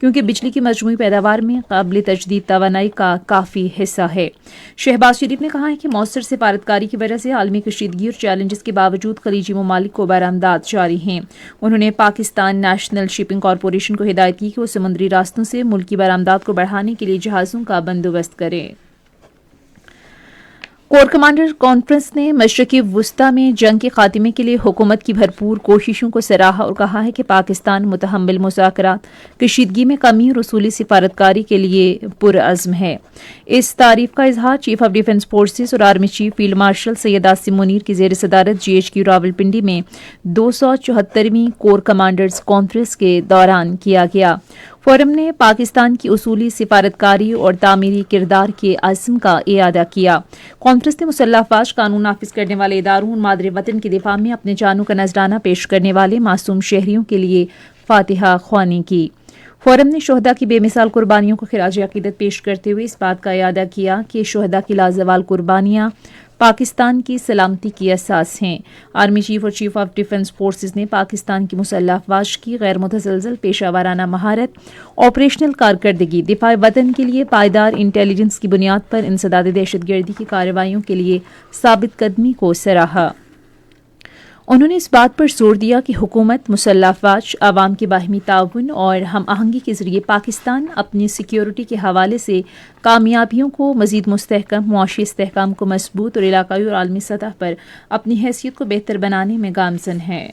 کیونکہ بجلی کی مجموعی پیداوار میں قابل تجدید توانائی کا کافی حصہ ہے۔ شہباز شریف نے کہا ہے کہ مؤثر سفارتکاری کی وجہ سے عالمی کشیدگی اور چیلنجز کے باوجود خلیجی ممالک کو برآمدات جاری ہیں۔ انہوں نے پاکستان نیشنل شپنگ کارپوریشن کو ہدایت کی کہ وہ سمندری راستوں سے ملکی برآمدات کو بڑھانے کے لیے جہازوں کا بندوبست کرے۔ کور کمانڈر کانفرنس نے مشرقی وسطی میں جنگ کے خاتمے کے لیے حکومت کی بھرپور کوششوں کو سراہا اور کہا ہے کہ پاکستان متحمل مذاکرات، کشیدگی میں کمی اور اصولی سفارتکاری کے لیے پرعزم ہے۔ اس تعریف کا اظہار چیف آف ڈیفنس فورسز اور army chief field marshal Syed Asim Munir کی زیر صدارت GHQ راولپنڈی میں 274ویں کور کمانڈرز کانفرنس کے دوران کیا گیا۔ فورم نے پاکستان کی اصولی سفارتکاری اور تعمیری کردار کے عزم کا اعادہ کیا۔ کانفرنس نے مسلح افواج، قانون نافذ کرنے والے اداروں اور مادر وطن کی دفاع میں اپنے جانوں کا نذرانہ پیش کرنے والے معصوم شہریوں کے لیے فاتحہ خوانی کی۔ فورم نے شہداء کی بے مثال قربانیوں کو خراج عقیدت پیش کرتے ہوئے اس بات کا اعادہ کیا کہ شہداء کی لازوال قربانیاں پاکستان کی سلامتی کی اساس ہیں۔ آرمی چیف اور چیف آف ڈیفنس فورسز نے پاکستان کی مسلح افواج کی غیر متزلزل پیشہ ورانہ مہارت، آپریشنل کارکردگی، دفاع وطن کے لیے پائیدار انٹیلیجنس کی بنیاد پر انسداد دہشت گردی کی کارروائیوں کے لیے ثابت قدمی کو سراہا۔ انہوں نے اس بات پر زور دیا کہ حکومت، مسلح افواج، عوام کے باہمی تعاون اور ہم آہنگی کے ذریعے پاکستان اپنی سیکیورٹی کے حوالے سے کامیابیوں کو مزید مستحکم، معاشی استحکام کو مضبوط اور علاقائی اور عالمی سطح پر اپنی حیثیت کو بہتر بنانے میں گامزن ہے۔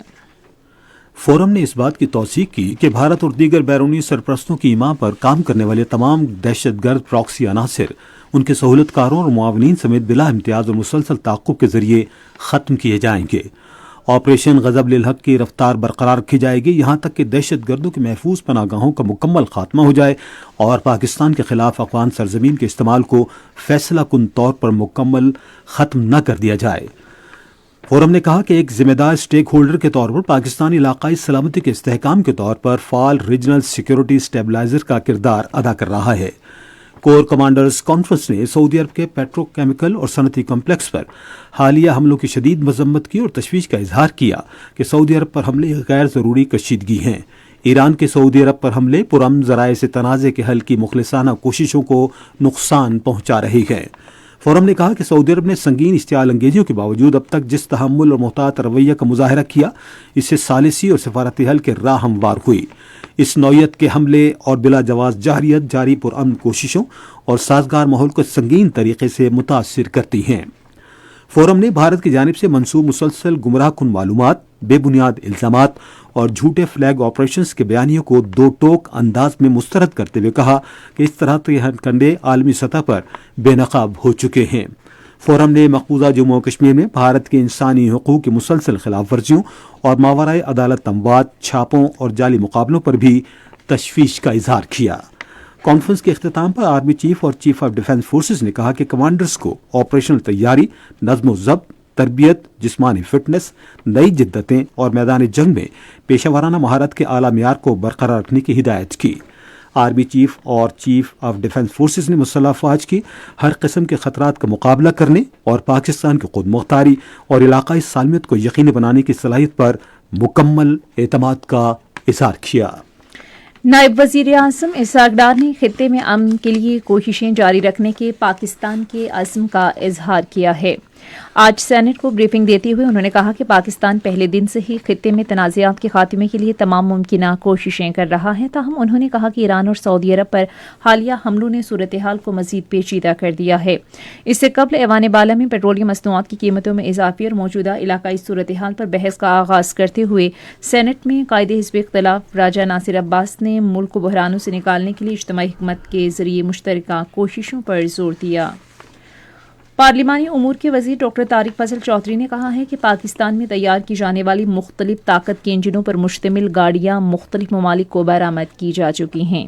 فورم نے اس بات کی توثیق کی کہ بھارت اور دیگر بیرونی سرپرستوں کی ایما پر کام کرنے والے تمام دہشت گرد پراکسی عناصر ان کے سہولت کاروں اور معاونین سمیت بلا امتیاز اور مسلسل تعاقب کے ذریعے ختم کیے جائیں گے۔ آپریشن غضب للحق کی رفتار برقرار رکھی جائے گی یہاں تک کہ دہشت گردوں کے محفوظ پناہ گاہوں کا مکمل خاتمہ ہو جائے اور پاکستان کے خلاف افغان سرزمین کے استعمال کو فیصلہ کن طور پر مکمل ختم نہ کر دیا جائے۔ فورم نے کہا کہ ایک ذمہ دار اسٹیک ہولڈر کے طور پر پاکستان علاقائی سلامتی کے استحکام کے طور پر فعال ریجنل سیکیورٹی اسٹیبلائزر کا کردار ادا کر رہا ہے۔ کور کمانڈرز کانفرنس نے سعودی عرب کے پیٹرو کیمیکل اور صنعتی کمپلیکس پر حالیہ حملوں کی شدید مذمت کی اور تشویش کا اظہار کیا کہ سعودی عرب پر حملے غیر ضروری کشیدگی ہیں۔ ایران کے سعودی عرب پر حملے پرامن ذرائع سے تنازع کے حل کی مخلصانہ کوششوں کو نقصان پہنچا رہی ہیں۔ فورم نے کہا کہ سعودی عرب نے سنگین اشتعال انگیزیوں کے باوجود اب تک جس تحمل اور محتاط رویہ کا مظاہرہ کیا، اس سے ثالثی اور سفارتی حل کے راہ ہموار ہوئی۔ اس نوعیت کے حملے اور بلا جواز جارحیت جاری پرامن کوششوں اور سازگار ماحول کو سنگین طریقے سے متاثر کرتی ہیں۔ فورم نے بھارت کی جانب سے منسوب مسلسل گمراہ کن معلومات، بے بنیاد الزامات اور جھوٹے فلیگ آپریشنز کے بیانیوں کو دو ٹوک انداز میں مسترد کرتے ہوئے کہا کہ اس طرح کے ہتھکنڈے عالمی سطح پر بے نقاب ہو چکے ہیں۔ فورم نے مقبوضہ جموں و کشمیر میں بھارت کے انسانی حقوق کی مسلسل خلاف ورزیوں اور ماورائے عدالت اموات، چھاپوں اور جعلی مقابلوں پر بھی تشویش کا اظہار کیا۔ کانفرنس کے اختتام پر آرمی چیف اور چیف آف ڈیفنس فورسز نے کہا کہ کمانڈرز کو آپریشنل تیاری، نظم و ضبط، تربیت، جسمانی فٹنس، نئی جدتیں اور میدان جنگ میں پیشہ ورانہ مہارت کے اعلیٰ معیار کو برقرار رکھنے کی ہدایت کی۔ آرمی چیف اور چیف آف ڈیفنس فورسز نے مسلح افواج کی ہر قسم کے خطرات کا مقابلہ کرنے اور پاکستان کی خود مختاری اور علاقائی سالمیت کو یقینی بنانے کی صلاحیت پر مکمل اعتماد کا اظہار کیا۔ نائب وزیر اعظم اسحاق ڈار نے خطے میں امن کے لیے کوششیں جاری رکھنے کے پاکستان کے عزم کا اظہار کیا ہے۔ آج سینٹ کو بریفنگ دیتے ہوئے انہوں نے کہا کہ پاکستان پہلے دن سے ہی خطے میں تنازعات کے خاتمے کے لیے تمام ممکنہ کوششیں کر رہا ہے، تاہم انہوں نے کہا کہ ایران اور سعودی عرب پر حالیہ حملوں نے صورتحال کو مزید پیچیدہ کر دیا ہے۔ اس سے قبل ایوان بالا میں پیٹرولیم مصنوعات کی قیمتوں میں اضافے اور موجودہ علاقائی صورتحال پر بحث کا آغاز کرتے ہوئے سینٹ میں قائد حزب اختلاف راجہ ناصر عباس نے ملک کو بحرانوں سے نکالنے کے لیے اجتماعی حکمت کے ذریعے مشترکہ کوششوں پر زور دیا۔ پارلیمانی امور کے وزیر ڈاکٹر طارق فضل چودھری نے کہا ہے کہ پاکستان میں تیار کی جانے والی مختلف طاقت کے انجنوں پر مشتمل گاڑیاں مختلف ممالک کو برآمد کی جا چکی ہیں۔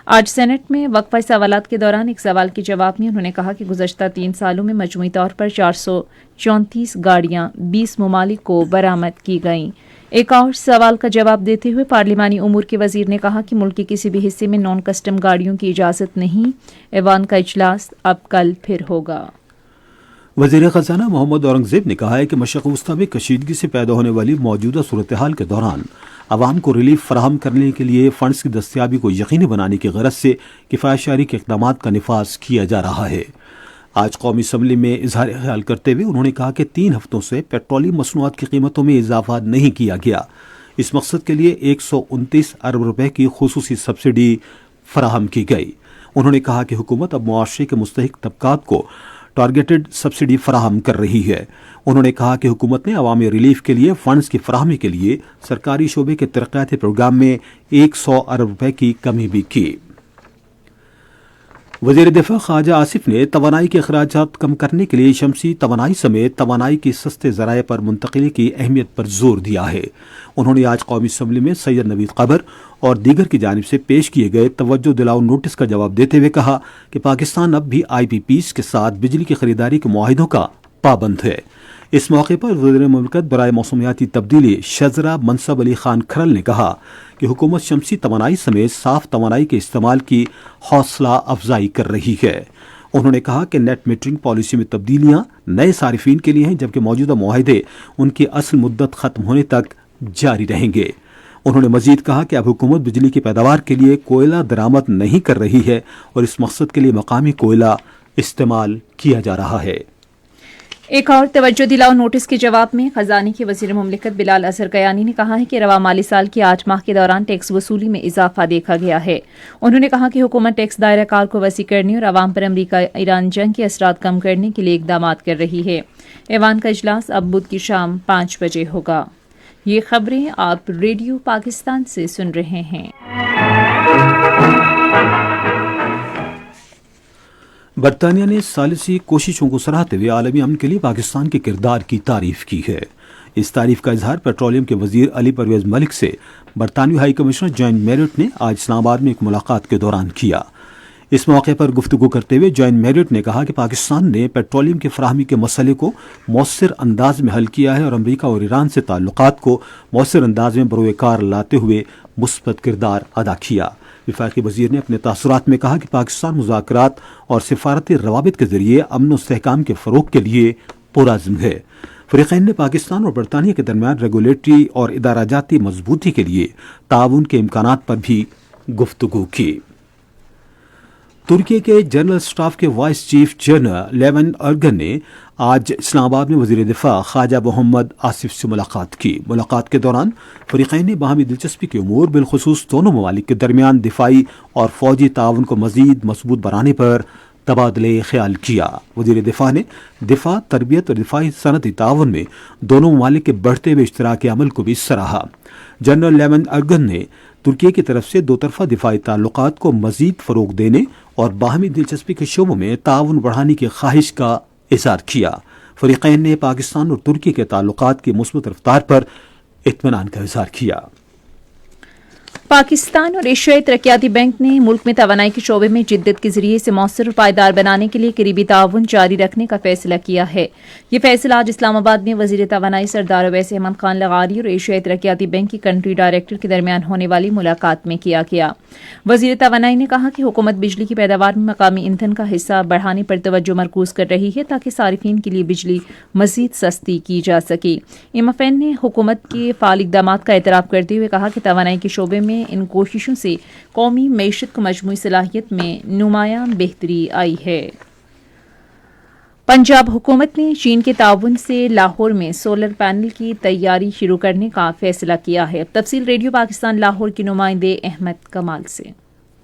آج سینٹ میں وقفہ سوالات کے دوران ایک سوال کے جواب میں انہوں نے کہا کہ گزشتہ 3 سالوں میں مجموعی طور پر 434 گاڑیاں 20 ممالک کو برآمد کی گئیں۔ ایک اور سوال کا جواب دیتے ہوئے پارلیمانی امور کے وزیر نے کہا کہ ملک کے کسی بھی حصے میں نان کسٹم گاڑیوں کی اجازت نہیں۔ ایوان کا اجلاس اب کل پھر ہوگا۔ وزیر خزانہ محمد اورنگزیب نے کہا ہے کہ مشرق وسطیٰ میں کشیدگی سے پیدا ہونے والی موجودہ صورتحال کے دوران عوام کو ریلیف فراہم کرنے کے لیے فنڈز کی دستیابی کو یقینی بنانے کی غرض سے کفایت کے اقدامات کا نفاذ کیا جا رہا ہے۔ آج قومی اسمبلی میں اظہار خیال کرتے ہوئے انہوں نے کہا کہ 3 ہفتوں سے پیٹرولیم مصنوعات کی قیمتوں میں اضافہ نہیں کیا گیا۔ اس مقصد کے لیے 129 ارب روپے کی خصوصی سبسڈی فراہم کی گئی۔ انہوں نے کہا کہ حکومت اب معاشرے کے مستحق طبقات کو ٹارگیٹڈ سبسڈی فراہم کر رہی ہے۔ انہوں نے کہا کہ حکومت نے عوامی ریلیف کے لیے فنڈز کی فراہمی کے لیے سرکاری شعبے کے ترقیاتی پروگرام میں 100 ارب روپے کی کمی بھی کی۔ وزیر دفاع خواجہ آصف نے توانائی کے اخراجات کم کرنے کے لیے شمسی توانائی سمیت توانائی کی سستے ذرائع پر منتقلی کی اہمیت پر زور دیا ہے۔ انہوں نے آج قومی اسمبلی میں سید نوید قبر اور دیگر کی جانب سے پیش کیے گئے توجہ دلاؤ نوٹس کا جواب دیتے ہوئے کہا کہ پاکستان اب بھی IPPs کے ساتھ بجلی کی خریداری کے معاہدوں کا پابند ہے۔ اس موقع پر وزیر مملکت برائے موسمیاتی تبدیلی شجرا منصب علی خان کھرل نے کہا کہ حکومت شمسی توانائی سمیت صاف توانائی کے استعمال کی حوصلہ افزائی کر رہی ہے۔ انہوں نے کہا کہ نیٹ میٹرنگ پالیسی میں تبدیلیاں نئے صارفین کے لیے ہیں، جبکہ موجودہ معاہدے ان کی اصل مدت ختم ہونے تک جاری رہیں گے۔ انہوں نے مزید کہا کہ اب حکومت بجلی کی پیداوار کے لیے کوئلہ درآمد نہیں کر رہی ہے اور اس مقصد کے لیے مقامی کوئلہ استعمال کیا جا رہا ہے۔ ایک اور توجہ دلاؤ نوٹس کے جواب میں خزانے کے وزیر مملکت بلال اظہر کیانی نے کہا ہے کہ رواں مالی سال کے 8 ماہ کے دوران ٹیکس وصولی میں اضافہ دیکھا گیا ہے۔ انہوں نے کہا کہ حکومت ٹیکس دائرہ کار کو وسیع کرنے اور عوام پر امریکہ ایران جنگ کے اثرات کم کرنے کے لیے اقدامات کر رہی ہے۔ ایوان کا اجلاس اب بدھ کی شام 5 بجے ہوگا۔ یہ خبریں آپ ریڈیو پاکستان سے سن رہے ہیں۔ برطانیہ نے ثالثی کوششوں کو سراہتے ہوئے عالمی امن کے لیے پاکستان کے کردار کی تعریف کی ہے۔ اس تعریف کا اظہار پیٹرولیم کے وزیر علی پرویز ملک سے برطانوی ہائی کمشنر جان میرٹ نے آج اسلام آباد میں ایک ملاقات کے دوران کیا۔ اس موقع پر گفتگو کرتے ہوئے جان میرٹ نے کہا کہ پاکستان نے پیٹرولیم کی فراہمی کے مسئلے کو مؤثر انداز میں حل کیا ہے اور امریکہ اور ایران سے تعلقات کو مؤثر انداز میں بروئے کار لاتے ہوئے مثبت کردار ادا کیا۔ وفاقی وزیر نے اپنے تاثرات میں کہا کہ پاکستان مذاکرات اور سفارتی روابط کے ذریعے امن و استحکام کے فروغ کے لیے پرعزم ہے۔ فریقین نے پاکستان اور برطانیہ کے درمیان ریگولیٹری اور ادارہ جاتی مضبوطی کے لیے تعاون کے امکانات پر بھی گفتگو کی۔ ترکی کے جنرل اسٹاف کے vice chief general Levant organ نے آج اسلام آباد میں وزیر دفاع خواجہ محمد آصف سے ملاقات کی۔ ملاقات کے دوران فریقین نے باہمی دلچسپی کے امور بالخصوص دونوں ممالک کے درمیان دفاعی اور فوجی تعاون کو مزید مضبوط بنانے پر تبادلہ خیال کیا۔ وزیر دفاع نے دفاع، تربیت اور دفاعی صنعتی تعاون میں دونوں ممالک کے بڑھتے ہوئے اشتراک عمل کو بھی سراہا۔ جنرل لیونٹ ارگن نے ترکی کی طرف سے دو طرفہ دفاعی تعلقات کو مزید فروغ دینے اور باہمی دلچسپی کے شعبوں میں تعاون بڑھانے کی خواہش کا اظہار کیا۔ فریقین نے پاکستان اور ترکی کے تعلقات کی مثبت رفتار پر اطمینان کا اظہار کیا۔ پاکستان اور ایشیائی ترقیاتی بینک نے ملک میں توانائی کے شعبے میں جدت کے ذریعے سے مؤثر اور پائیدار بنانے کے لیے قریبی تعاون جاری رکھنے کا فیصلہ کیا ہے۔ یہ فیصلہ آج اسلام آباد میں وزیر توانائی سردار اویس احمد خان لغاری اور ایشیائی ترقیاتی بینک کی کنٹری ڈائریکٹر کے درمیان ہونے والی ملاقات میں کیا گیا۔ وزیر توانائی نے کہا کہ حکومت بجلی کی پیداوار میں مقامی ایندھن کا حصہ بڑھانے پر توجہ مرکوز کر رہی ہے تاکہ صارفین کے لیے بجلی مزید سستی کی جا سکے۔ ایمفین نے حکومت کے فعال اقدامات کا اعتراف کرتے ہوئے کہا کہ توانائی کے شعبے میں ان کوششوں سے قومی معیشت کو مجموعی صلاحیت میں نمایاں بہتری آئی ہے۔ پنجاب حکومت نے چین کے تعاون سے لاہور میں سولر پینل کی تیاری شروع کرنے کا فیصلہ کیا ہے۔ تفصیل ریڈیو پاکستان لاہور کے نمائندے احمد کمال سے۔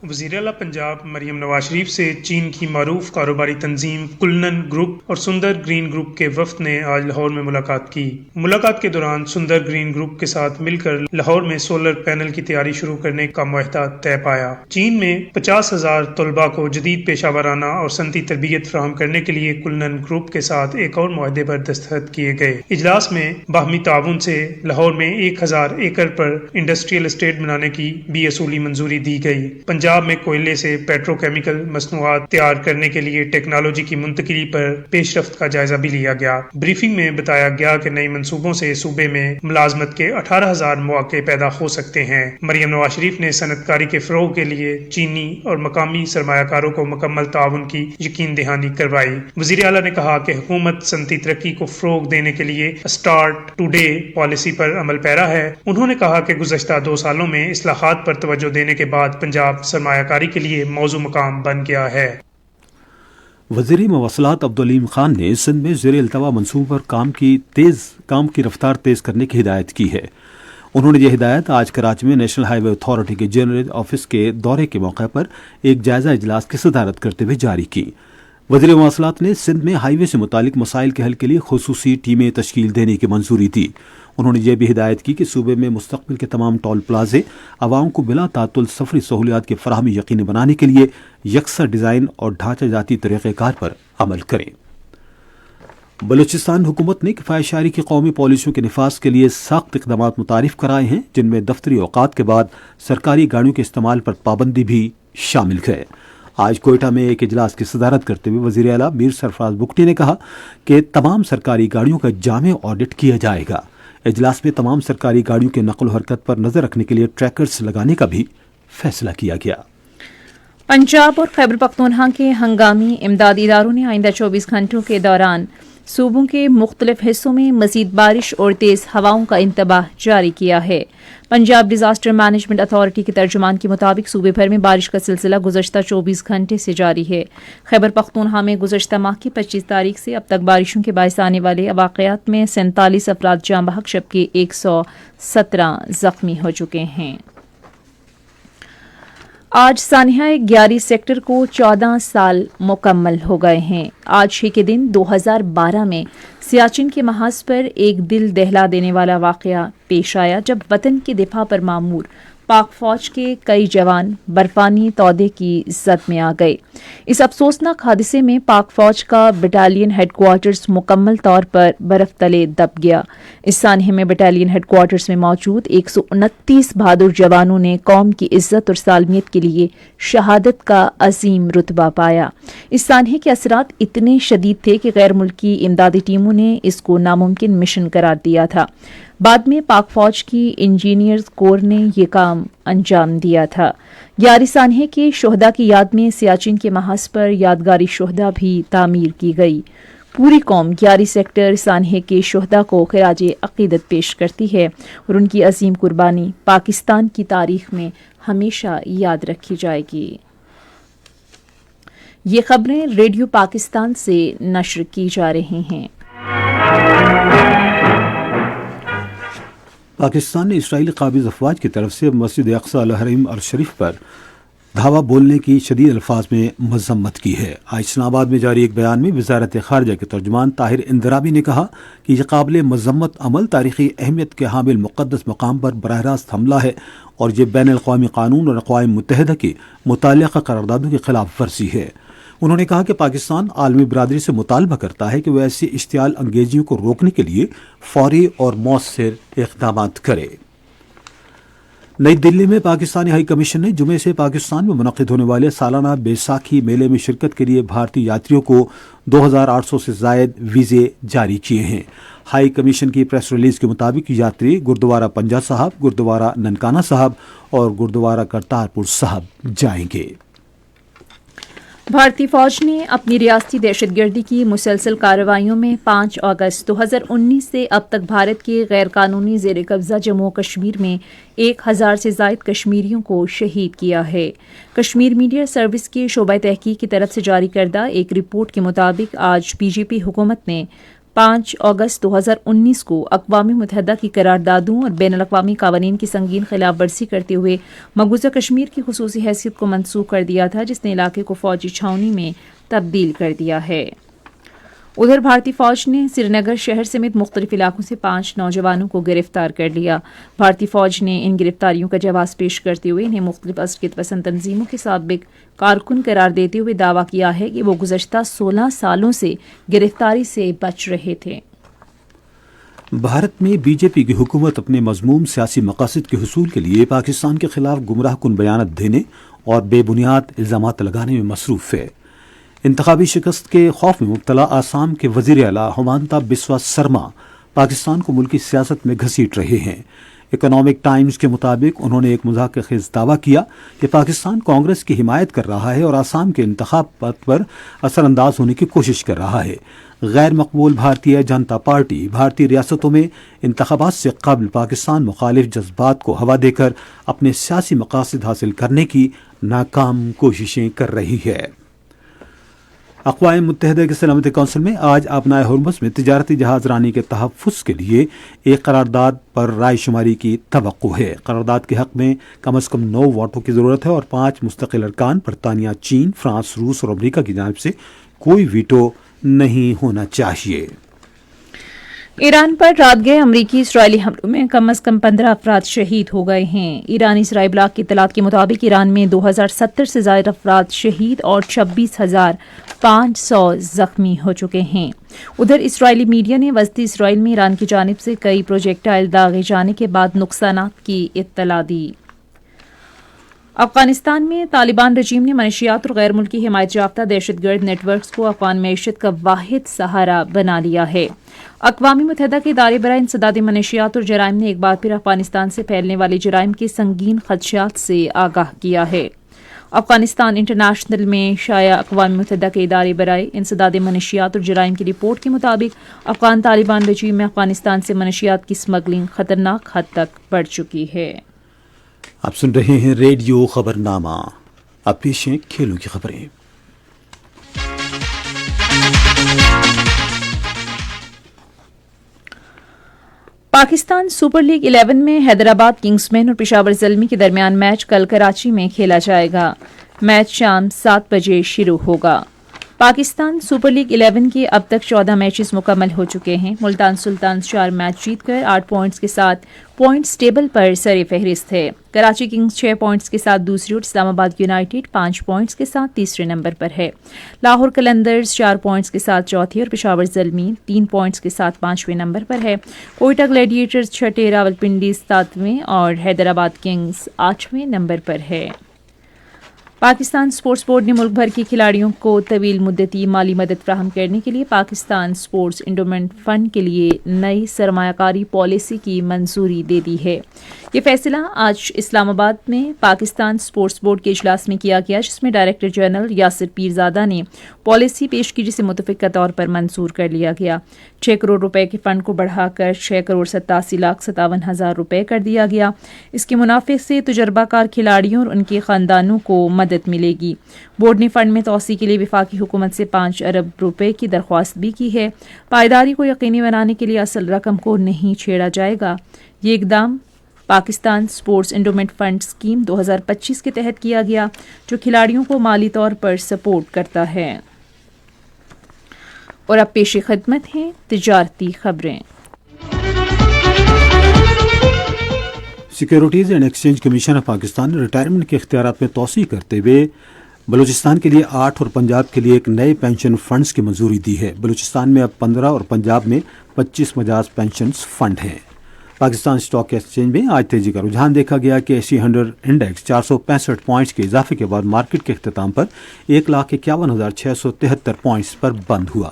وزیر اعلیٰ پنجاب مریم نواز شریف سے چین کی معروف کاروباری تنظیم کلنن گروپ اور سندر گرین گروپ کے وفد نے آج لاہور میں ملاقات کی۔ ملاقات کے دوران سندر گرین گروپ کے ساتھ مل کر لاہور میں سولر پینل کی تیاری شروع کرنے کا معاہدہ طے پایا۔ چین میں 50,000 طلباء کو جدید پیشہ ورانہ اور صنعتی تربیت فراہم کرنے کے لیے کلنن گروپ کے ساتھ ایک اور معاہدے پر دستخط کیے گئے۔ اجلاس میں باہمی تعاون سے لاہور میں 1,000 ایکڑ پر انڈسٹریل اسٹیٹ بنانے کی بھی اصولی منظوری دی گئی۔ پنجاب پنجاب میں کوئلے سے پیٹروکیمیکل مصنوعات تیار کرنے کے لیے ٹیکنالوجی کی منتقلی پر پیش رفت کا جائزہ بھی لیا گیا۔ بریفنگ میں بتایا گیا کہ نئی منصوبوں سے صوبے میں ملازمت کے 18,000 مواقع پیدا ہو سکتے ہیں۔ مریم نواز شریف نے صنعت کاری کے فروغ کے لیے چینی اور مقامی سرمایہ کاروں کو مکمل تعاون کی یقین دہانی کروائی۔ وزیر اعلیٰ نے کہا کہ حکومت صنعتی ترقی کو فروغ دینے کے لیے اسٹارٹ ٹوڈے پالیسی پر عمل پیرا ہے۔ انہوں نے کہا کہ گزشتہ 2 سالوں میں اصلاحات پر توجہ دینے کے بعد پنجاب سرمایہ کاری کے لیے موزوں مقام بن گیا ہے۔ وزیر مواصلات عبدالعلیم خان نے سندھ میں زیر التوا منصوبوں پر کام کی رفتار تیز کرنے کی ہدایت کی ہے۔ انہوں نے یہ ہدایت آج کراچی میں نیشنل ہائی وے اتھارٹی کے جنرل آفس کے دورے کے موقع پر ایک جائزہ اجلاس کی صدارت کرتے ہوئے جاری کی۔ وزیر مواصلات نے سندھ میں ہائی وے سے متعلق مسائل کے حل کے لیے خصوصی ٹیمیں تشکیل دینے کی منظوری دی۔ انہوں نے یہ بھی ہدایت کی کہ صوبے میں مستقبل کے تمام ٹول پلازے عوام کو بلا تعطل سفری سہولیات کی فراہمی یقینی بنانے کے لیے یکساں ڈیزائن اور ڈھانچہ جاتی طریقہ کار پر عمل کریں۔ بلوچستان حکومت نے کفایت شعاری کی قومی پالیسیوں کے نفاذ کے لیے سخت اقدامات متعارف کرائے ہیں، جن میں دفتری اوقات کے بعد سرکاری گاڑیوں کے استعمال پر پابندی بھی شامل ہے۔ آج کوئٹہ میں ایک اجلاس کی صدارت کرتے ہوئے وزیر اعلیٰ میر سرفراز بگٹی نے کہا کہ تمام سرکاری گاڑیوں کا جامع آڈٹ کیا جائے گا۔ اجلاس میں تمام سرکاری گاڑیوں کے نقل و حرکت پر نظر رکھنے کے لیے ٹریکرز لگانے کا بھی فیصلہ کیا گیا۔ پنجاب اور خیبر پختونخوا کے ہنگامی امدادی اداروں نے آئندہ 24 گھنٹوں کے دوران صوبوں کے مختلف حصوں میں مزید بارش اور تیز ہواؤں کا انتباہ جاری کیا ہے۔ پنجاب ڈیزاسٹر مینجمنٹ اتھارٹی کے ترجمان کے مطابق صوبے بھر میں بارش کا سلسلہ گزشتہ 24 گھنٹے سے جاری ہے۔ خیبر پختونخوا میں گزشتہ ماہ کی 25 تاریخ سے اب تک بارشوں کے باعث آنے والے واقعات میں 47 افراد جاں بحق جبکہ 117 زخمی ہو چکے ہیں۔ آج سانحہ 11 سیکٹر کو 14 سال مکمل ہو گئے ہیں۔ آج ہی کے دن 2012 میں سیاچن کے محاذ پر ایک دل دہلا دینے والا واقعہ پیش آیا جب وطن کے دفاع پر مامور پاک فوج کے کئی جوان برفانی تودے کی زد میں آ گئے۔ اس افسوسناک حادثے میں پاک فوج کا بٹالین ہیڈ کوارٹرز مکمل طور پر برف تلے دب گیا۔ اس سانحے میں بٹالین ہیڈ کوارٹرز میں موجود 129 بہادر جوانوں نے قوم کی عزت اور سالمیت کے لیے شہادت کا عظیم رتبہ پایا۔ اس سانحے کے اثرات اتنے شدید تھے کہ غیر ملکی امدادی ٹیموں نے اس کو ناممکن مشن قرار دیا تھا۔ بعد میں پاک فوج کی انجینئرز کور نے یہ کام انجام دیا تھا۔ 11 سانحے کے شہداء کی یاد میں سیاچن کے محاذ پر یادگاری شہداء بھی تعمیر کی گئی۔ پوری قوم 11 سیکٹر سانحے کے شہداء کو خراج عقیدت پیش کرتی ہے اور ان کی عظیم قربانی پاکستان کی تاریخ میں ہمیشہ یاد رکھی جائے گی۔ یہ خبریں ریڈیو پاکستان سے نشر کی جا رہی ہیں۔ پاکستان نے اسرائیلی قابض افواج کی طرف سے مسجد اقصی الحرم الشریف پر دھاوا بولنے کی شدید الفاظ میں مذمت کی ہے۔ آج اسلام آباد میں جاری ایک بیان میں وزارت خارجہ کے ترجمان طاہر اندرابی نے کہا کہ یہ قابل مذمت عمل تاریخی اہمیت کے حامل مقدس مقام پر براہ راست حملہ ہے اور یہ بین الاقوامی قانون اور اقوام متحدہ کی متعلقہ قراردادوں کی خلاف ورزی ہے۔ انہوں نے کہا کہ پاکستان عالمی برادری سے مطالبہ کرتا ہے کہ وہ ایسی اشتعال انگیزیوں کو روکنے کے لیے فوری اور مؤثر اقدامات کرے۔ نئی دلی میں پاکستانی ہائی کمیشن نے جمعے سے پاکستان میں منعقد ہونے والے سالانہ بیساکھی میلے میں شرکت کے لیے بھارتی یاتریوں کو 2800 سے زائد ویزے جاری کیے ہیں۔ ہائی کمیشن کی پریس ریلیز کے مطابق یاتری گردوارہ پنجا صاحب، گردوارہ ننکانہ صاحب اور گردوارہ کرتارپور صاحب جائیں گے۔ بھارتی فوج نے اپنی ریاستی دہشت گردی کی مسلسل کارروائیوں میں 5 اگست 2019 سے اب تک بھارت کے غیر قانونی زیر قبضہ جموں و کشمیر میں 1000 سے زائد کشمیریوں کو شہید کیا ہے۔ کشمیر میڈیا سروس کے شعبہ تحقیق کی طرف سے جاری کردہ ایک رپورٹ کے مطابق آج بی جے پی حکومت نے 5 اگست 2019 کو اقوام متحدہ کی قراردادوں اور بین الاقوامی قوانین کی سنگین خلاف ورزی کرتے ہوئے مقبوضہ کشمیر کی خصوصی حیثیت کو منسوخ کر دیا تھا، جس نے علاقے کو فوجی چھاؤنی میں تبدیل کر دیا ہے۔ ادھر بھارتی فوج نے سری نگر شہر سمیت مختلف علاقوں سے 5 نوجوانوں کو گرفتار کر لیا۔ بھارتی فوج نے ان گرفتاریوں کا جواز پیش کرتے ہوئے انہیں مختلف عسکریت پسند تنظیموں کے سابق کارکن قرار دیتے ہوئے دعویٰ کیا ہے کہ وہ گزشتہ 16 سالوں سے گرفتاری سے بچ رہے تھے۔ بھارت میں بی جے پی کی حکومت اپنے مذموم سیاسی مقاصد کے حصول کے لیے پاکستان کے خلاف گمراہ کن بیانات دینے اور بے بنیاد الزامات لگانے میں مصروف ہے۔ انتخابی شکست کے خوف میں مبتلا آسام کے وزیر اعلیٰ ہمانتا بسوا سرما پاکستان کو ملکی سیاست میں گھسیٹ رہے ہیں۔ اکنامک ٹائمز کے مطابق انہوں نے ایک مذاکرہ خیز دعویٰ کیا کہ پاکستان کانگریس کی حمایت کر رہا ہے اور آسام کے انتخابات پر اثر انداز ہونے کی کوشش کر رہا ہے۔ غیر مقبول بھارتیہ جنتا پارٹی بھارتی ریاستوں میں انتخابات سے قبل پاکستان مخالف جذبات کو ہوا دے کر اپنے سیاسی مقاصد حاصل کرنے کی ناکام کوششیں کر رہی ہے۔ اقوام متحدہ کی سلامتی کونسل میں آج آبنائے ہرمز میں تجارتی جہاز رانی کے تحفظ کے لیے ایک قرارداد پر رائے شماری کی توقع ہے۔ قرارداد کے حق میں کم از کم 9 ووٹوں کی ضرورت ہے اور 5 مستقل ارکان برطانیہ، چین، فرانس، روس اور امریکہ کی جانب سے کوئی ویٹو نہیں ہونا چاہیے۔ ایران پر رات گئے امریکی اسرائیلی حملوں میں کم از کم 15 افراد شہید ہو گئے ہیں۔ ایرانی ذرائع ابلاغ کی اطلاعات کے مطابق ایران میں 2070 سے زائد افراد شہید اور 26,500 زخمی ہو چکے ہیں۔ ادھر اسرائیلی میڈیا نے وسطی اسرائیل میں ایران کی جانب سے کئی پروجیکٹائل داغے جانے کے بعد نقصانات کی اطلاع دی۔ افغانستان میں طالبان رجیم نے منشیات اور غیر ملکی حمایت یافتہ دہشت گرد نیٹ ورکس کو افغان معیشت کا واحد سہارا بنا لیا ہے۔ اقوام متحدہ کے ادارے برائے انسداد منشیات اور جرائم نے ایک بار پھر افغانستان سے پھیلنے والے جرائم کے سنگین خدشات سے آگاہ کیا ہے۔ افغانستان انٹرنیشنل میں شائع اقوام متحدہ کے ادارے برائے انسداد منشیات اور جرائم کی رپورٹ کے مطابق افغان طالبان رجیم میں افغانستان سے منشیات کی سمگلنگ خطرناک حد تک بڑھ چکی ہے۔ آپ سن رہے ہیں ریڈیو خبرنامہ۔ اب پیش ہیں کھیلوں کی خبریں۔ پاکستان سپر لیگ 11 میں حیدرآباد کنگز مین اور پشاور زلمی کے درمیان میچ کل کراچی میں کھیلا جائے گا۔ میچ شام 7 بجے شروع ہوگا۔ پاکستان سپر لیگ 11 کے اب تک 14 میچز مکمل ہو چکے ہیں۔ ملتان سلطانز 4 میچ جیت کر 8 پوائنٹس کے ساتھ پوائنٹس ٹیبل پر سر فہرست ہے۔ کراچی کنگز 6 پوائنٹس کے ساتھ دوسری اور اسلام آباد یونائیٹڈ 5 پوائنٹس کے ساتھ تیسرے نمبر پر ہے۔ لاہور قلندرز 4 پوائنٹس کے ساتھ چوتھی اور پشاور زلمی 3 پوائنٹس کے ساتھ 5ویں نمبر پر ہے۔ کوئٹہ گلیڈیٹرز 6ٹھے، راولپنڈی 7ویں اور حیدرآباد کنگز 8ویں نمبر پر ہے۔ پاکستان سپورٹس بورڈ نے ملک بھر کے کھلاڑیوں کو طویل مدتی مالی مدد فراہم کرنے کے لیے پاکستان سپورٹس انڈومنٹ فنڈ کے لیے نئی سرمایہ کاری پالیسی کی منظوری دے دی ہے۔ یہ فیصلہ آج اسلام آباد میں پاکستان سپورٹس بورڈ کے اجلاس میں کیا گیا، جس میں ڈائریکٹر جنرل یاسر پیرزادہ نے پالیسی پیش کی، جسے متفقہ طور پر منظور کر لیا گیا۔ 6 کروڑ روپے کے فنڈ کو بڑھا کر 6 کروڑ 87,57,000 روپے کر دیا گیا۔ اس کے منافع سے تجربہ کار کھلاڑیوں اور ان کے خاندانوں کو مدد ملے گی۔ بورڈ نے فنڈ میں توسیع کے لیے وفاقی حکومت سے 5 ارب روپے کی درخواست بھی کی ہے۔ پائیداری کو یقینی بنانے کے لیے اصل رقم کو نہیں چھیڑا جائے گا۔ یہ اقدام Pakistan sports endowment fund scheme 2025 کے تحت کیا گیا، جو کھلاڑیوں کو مالی طور پر سپورٹ کرتا ہے۔ اور اب پیش خدمت ہیں تجارتی خبریں۔ Securities and exchange commission of Pakistan نے ریٹائرمنٹ کے اختیارات میں توسیع کرتے ہوئے بلوچستان کے لیے 8 اور پنجاب کے لیے ایک نئے پینشن فنڈز کی منظوری دی ہے۔ بلوچستان میں اب 15 اور پنجاب میں 25 مجاز پینشنز فنڈ ہیں۔ پاکستان اسٹاک ایکسچینج میں آج تیزی کا رجحان دیکھا گیا کہ ایسی 100 انڈیکس 465 پوائنٹس کے اضافے کے بعد مارکیٹ کے اختتام پر 1,51,673 پوائنٹس پر بند ہوا۔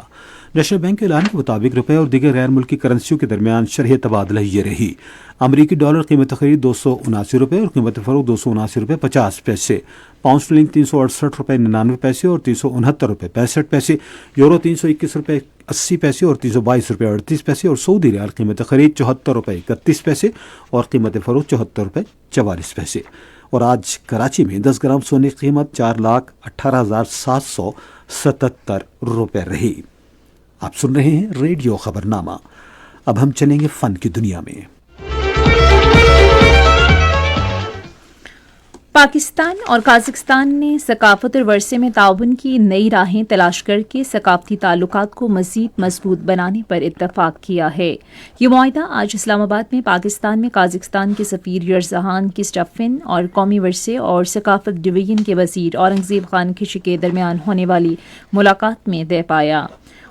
نیشنل بینک کے اعلان کے مطابق روپے اور دیگر غیر ملکی کرنسیوں کے درمیان شرح تبادلہ یہ رہی۔ امریکی ڈالر قیمت خرید 279 روپے اور قیمت فروخت 279 روپے 50 پیسے، پاؤنڈ اسٹرلنگ 368 روپے 99 پیسے اور 369 روپے 65 پیسے، یورو 321 روپے 80 پیسے اور 322 روپے 38 پیسے اور سعودی ریال قیمت خرید 74 روپے 31 پیسے اور قیمت فروخت 74 روپے 44 پیسے۔ اور آج کراچی میں 10 گرام سونے کی قیمت 4,18,777 روپے رہی۔ آپ سن رہے ہیں ریڈیو خبرنامہ۔ اب ہم چلیں گے فن کی دنیا میں۔ پاکستان اور قازقستان نے ثقافت اور ورثے میں تعاون کی نئی راہیں تلاش کر کے ثقافتی تعلقات کو مزید مضبوط بنانے پر اتفاق کیا ہے۔ یہ معاہدہ آج اسلام آباد میں پاکستان میں قازقستان کے سفیر یرزہان کسٹفن اور قومی ورثے اور ثقافت ڈویژن کے وزیر اورنگزیب خان کھچی کے درمیان ہونے والی ملاقات میں طے پایا۔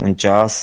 49,